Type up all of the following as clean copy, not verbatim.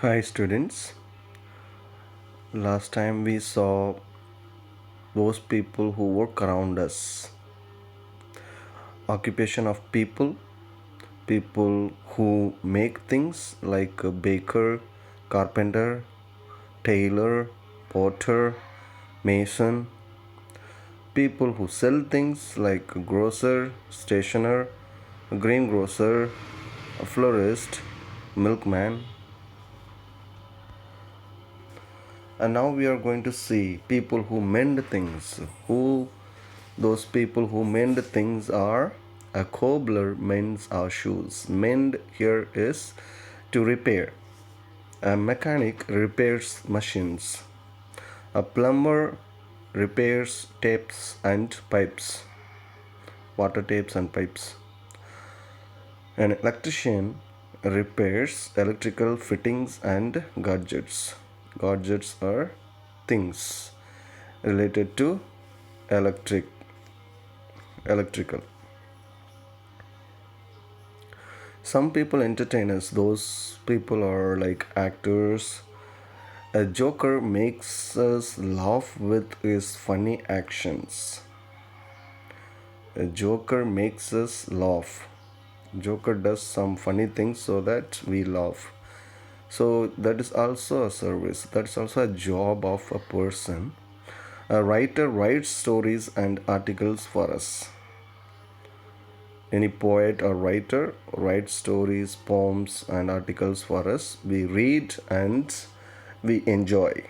Hi students. Last time we saw those people who work around us. Occupation of people who make things like a baker, carpenter, tailor, potter, mason. People who sell things like a grocer, stationer, a greengrocer, a florist, milkman. And now we are going to see people who mend things. Who those people who mend things are: a cobbler mends our shoes. Mend here is to repair. A mechanic repairs machines. A plumber repairs taps and pipes, water taps and pipes. An electrician repairs electrical fittings and gadgets. Gadgets are things related to electrical. Some people entertain us. Those people are like actors. A joker makes us laugh with his funny actions. A joker makes us laugh. Joker does some funny things so that we laugh. So that is also a service. That's also a job of a person. A writer writes stories and articles for us. Any poet or writer writes stories, poems, and articles for us. We read and we enjoy.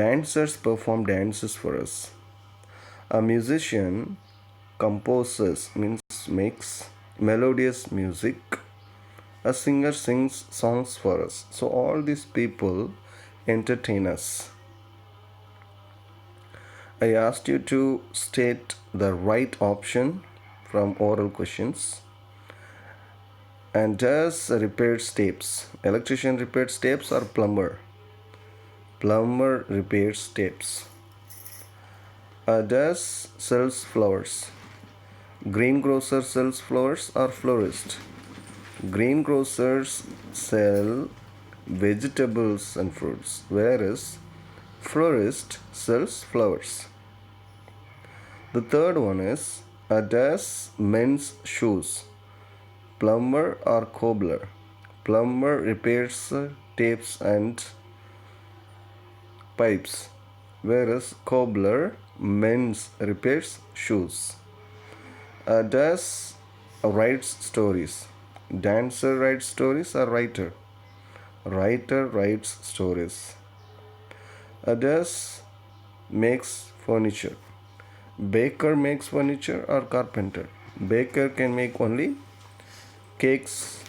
Dancers perform dances for us. A musician composes, means makes melodious music. A singer sings songs for us. So all these people entertain us. I asked you to state the right option from oral questions. And does repairs tapes. Electrician repairs tapes or plumber? Plumber repairs tapes. Does sells flowers. Greengrocer sells flowers or florist? Greengrocers sell vegetables and fruits, whereas florist sells flowers. The third one is, does men's shoes. Plumber or cobbler? Plumber repairs tapes and pipes, whereas cobbler mends repairs shoes. Does writes stories. Dancer writes stories or writer? Writer writes stories. Does makes furniture. Baker makes furniture or carpenter? Baker can make only cakes,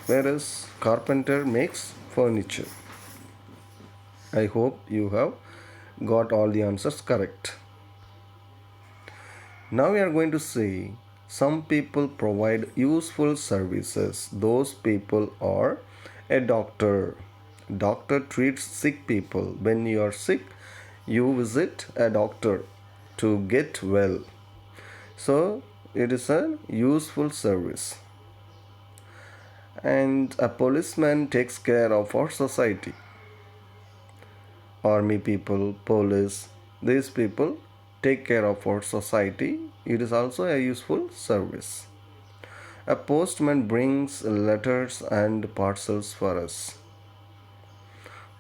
whereas carpenter makes furniture. I hope you have got all the answers correct. Now we are going to see some people provide useful services. Those people are a doctor. Doctor treats sick people. When you are sick, you visit a doctor to get well. So it is a useful service. And a policeman takes care of our society. Army people, police, these people take care of our society. It is also a useful service. A postman brings letters and parcels for us.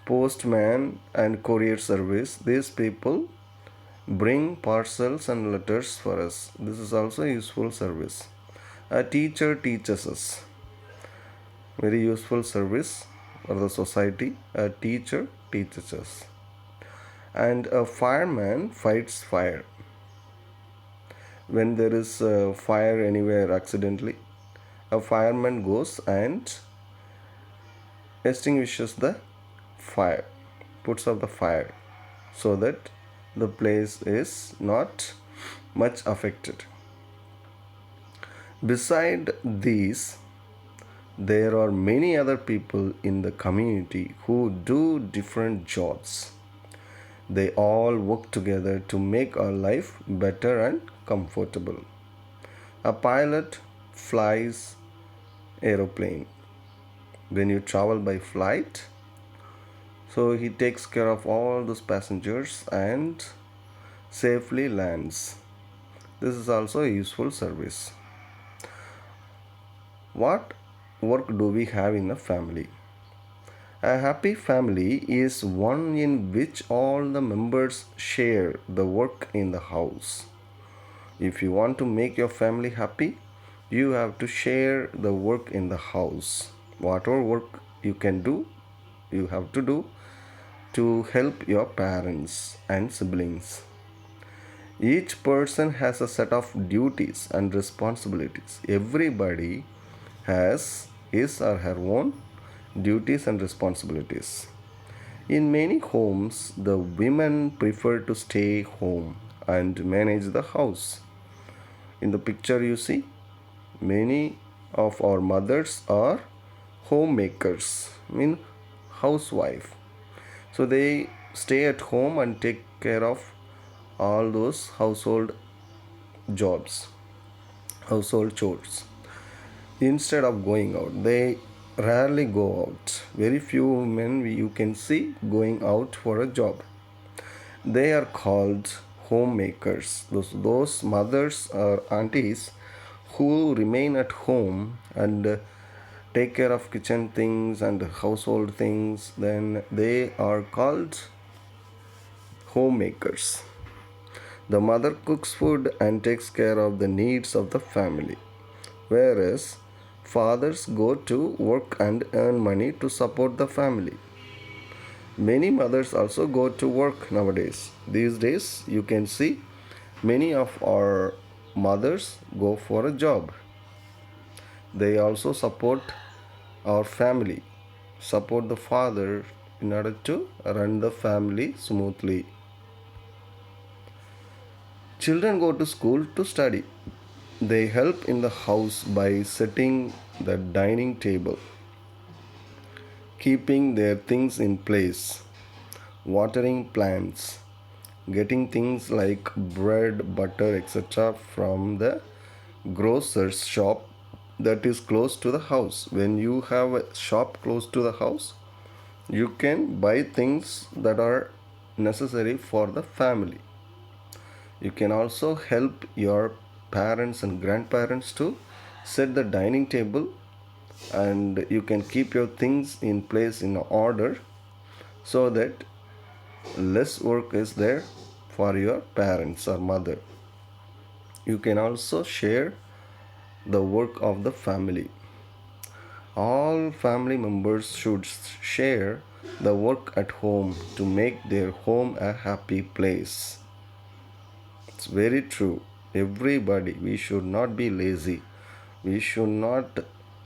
Postman and courier service, these people bring parcels and letters for us. This is also a useful service. A teacher teaches us. Very useful service for the society. A teacher teaches us. And a fireman fights fire. When there is a fire anywhere accidentally, a fireman goes and extinguishes the fire, puts out the fire, so that the place is not much affected. Beside these, there are many other people in the community who do different jobs. They all work together to make our life better and comfortable. A pilot flies aeroplane. when you travel by flight, so he takes care of all those passengers and safely lands. This is also a useful service. What work do we have in a family? A happy family is one in which all the members share the work in the house. If you want to make your family happy, you have to share the work in the house. Whatever work you can do, you have to do to help your parents and siblings. Each person has a set of duties and responsibilities. Everybody has his or her own duties and responsibilities. In many homes, the women prefer to stay home and manage the house. In the picture, you see, many of our mothers are homemakers, mean housewife. So they stay at home and take care of all those jobs, household chores. Instead of going out, they rarely go out. Very few women you can see going out for a job. They are called homemakers. Those mothers or aunties who remain at home and take care of kitchen things and household things, then they are called homemakers. The mother cooks food and takes care of the needs of the family, whereas fathers go to work and earn money to support the family. Many mothers also go to work nowadays. These days, you can see many of our mothers go for a job. They also support our family, support the father in order to run the family smoothly. Children go to school to study. They help in the house by setting the dining table, keeping their things in place, watering plants, getting things like bread, butter, etc. from the grocer's shop that is close to the house. When you have a shop close to the house, you can buy things that are necessary for the family. You can also help your parents and grandparents to set the dining table, and you can keep your things in place in order so that less work is there for your parents or mother. You can also share the work of the family. All family members should share the work at home to make their home a happy place. It's very true. Everybody, we should not be lazy. We should not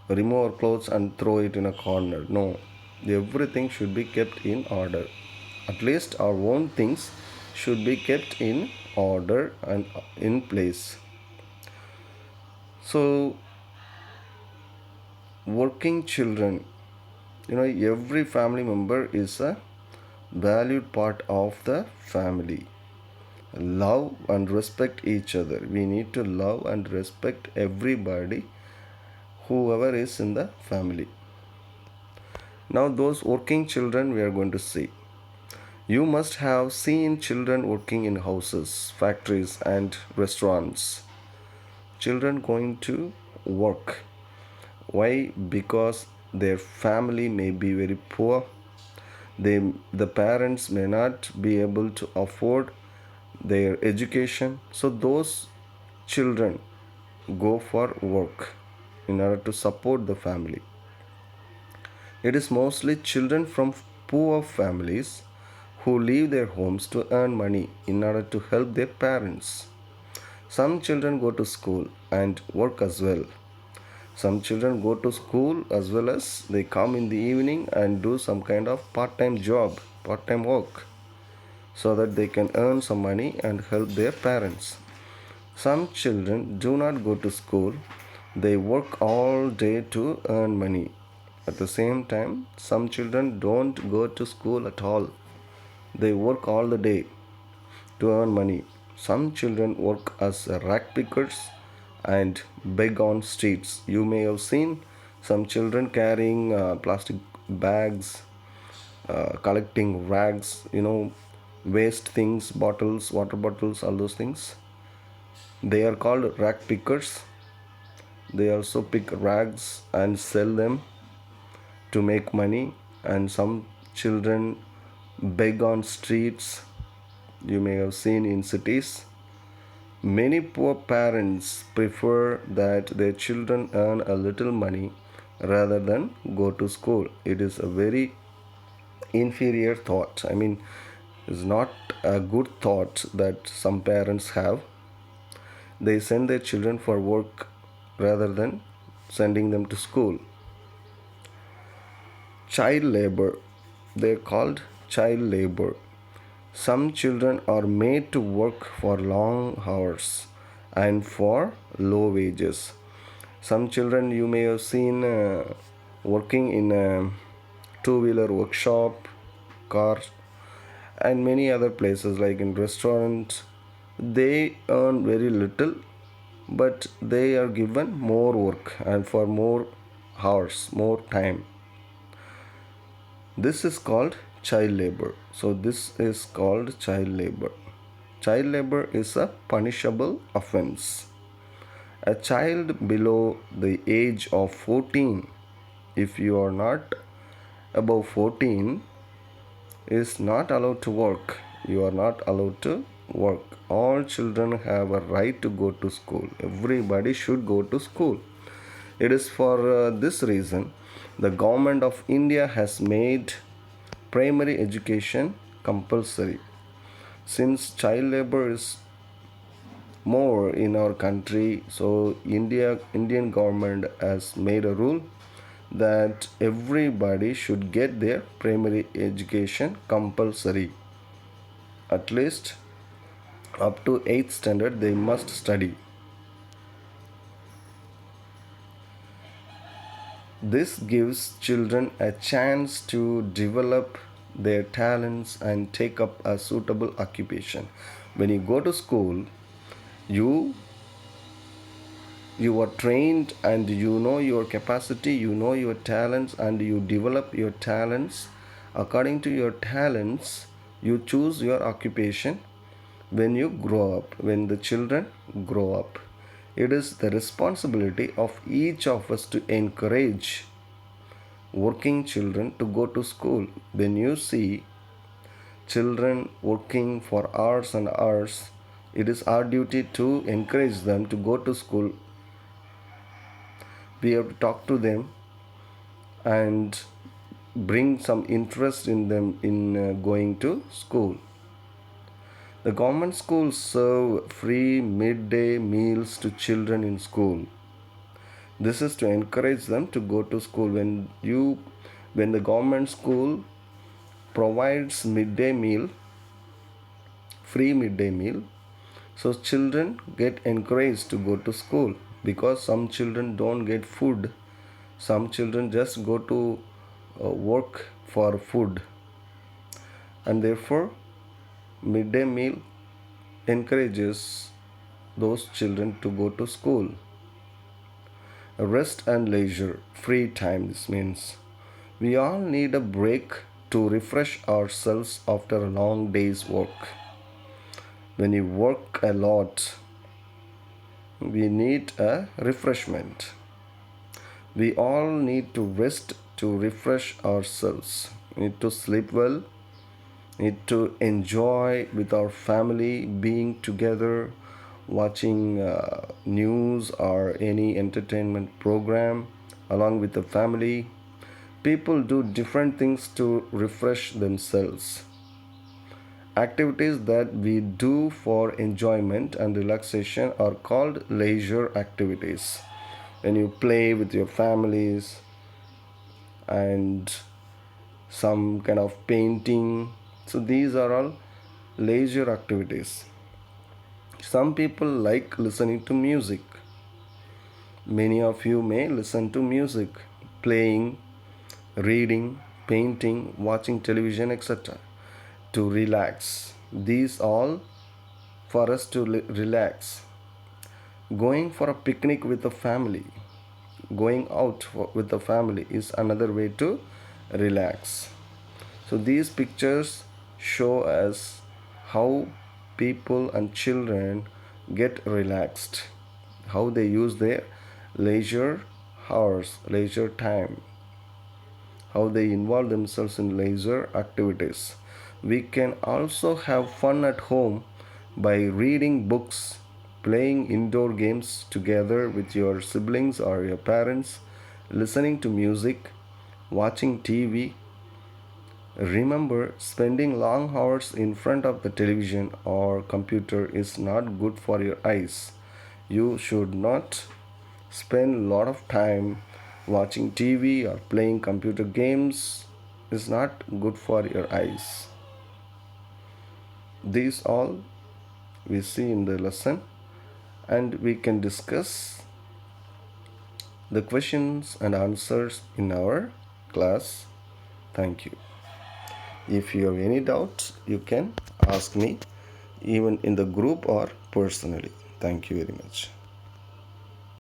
remove our clothes and throw it in a corner. No, everything should be kept in order. At least our own things should be kept in order and in place. So, working children, every family member is a valued part of the family. Love and respect each other. We need to love and respect everybody, whoever is in the family. Now, those working children we are going to see. You must have seen children working in houses, factories, and restaurants. Children going to work. Why? Because their family may be very poor. The parents may not be able to afford their education. So those children go for work in order to support the family. It is mostly children from poor families who leave their homes to earn money in order to help their parents. Some children go to school and work as well. Some children go to school as well as they come in the evening and do some kind of part-time job, part-time work, so that they can earn some money and help their parents. Some children do not go to school, they work all day to earn money. At the same time, some children don't go to school at all, they work all the day to earn money. Some children work as rag pickers and beg on streets. You may have seen Some children carrying plastic bags, collecting rags, waste things, bottles, water bottles, all those things. They are called rag pickers. They also pick rags and sell them to make money. And some children beg on streets. You may have seen in cities. Many poor parents prefer that their children earn a little money rather than go to school. It is a very inferior thought. I mean, it's not a good thought that some parents have. They send their children for work rather than sending them to school. Child labor. They're called child labor. Some children are made to work for long hours and for low wages. Some children you may have seen working in a two-wheeler workshop, car, and many other places like in restaurants. They earn very little, but they are given more work and for more hours, more time. This is called child labor. So, this is called child labor. Child labor is a punishable offense. A child below the age of 14, if you are not above 14, is not allowed to work. You are not allowed to work. All children have a right to go to school. Everybody should go to school. It is for this reason the government of India has made primary education compulsory. Since child labor is more in our country, so Indian government has made a rule that everybody should get their primary education compulsory. At least up to 8th standard they must study. This gives children a chance to develop their talents and take up a suitable occupation. When you go to school, you you are trained and you know your capacity, you know your talents, and you develop your talents. According to your talents, you choose your occupation when you grow up, when the children grow up. It is the responsibility of each of us to encourage working children to go to school. When you see children working for hours and hours, it is our duty to encourage them to go to school. We have to talk to them and bring some interest in them in going to school. The government schools serve free midday meals to children in school. This is to encourage them to go to school. When the government school provides midday meal, free midday meal, so children get encouraged to go to school, because some children don't get food. Some children just go to work for food, and therefore midday meal encourages those children to go to school. Rest and leisure, free time. This means we all need a break to refresh ourselves after a long day's work. When you work a lot, we need a refreshment. We all need to rest to refresh ourselves. We need to sleep well, need to enjoy with our family, being together, watching news or any entertainment program along with the family. People do different things to refresh themselves. Activities that we do for enjoyment and relaxation are called leisure activities. When you play with your families and some kind of painting, so these are all leisure activities. Some people like listening to music. Many of you may listen to music, playing, reading, painting, watching television, etc. to relax. These all for us to relax. Going for a picnic with the family. going out with the family is another way to relax. So these pictures show us how people and children get relaxed, how they use their leisure hours, leisure time, how they involve themselves in leisure activities. We can also have fun at home by reading books, playing indoor games together with your siblings or your parents, listening to music, watching TV. Remember, spending long hours in front of the television or computer is not good for your eyes. You should not spend a lot of time watching TV or playing computer games is not good for your eyes. These all we see in the lesson, and we can discuss the questions and answers in our class. Thank you. If you have any doubts, you can ask me even in the group or personally. Thank you very much.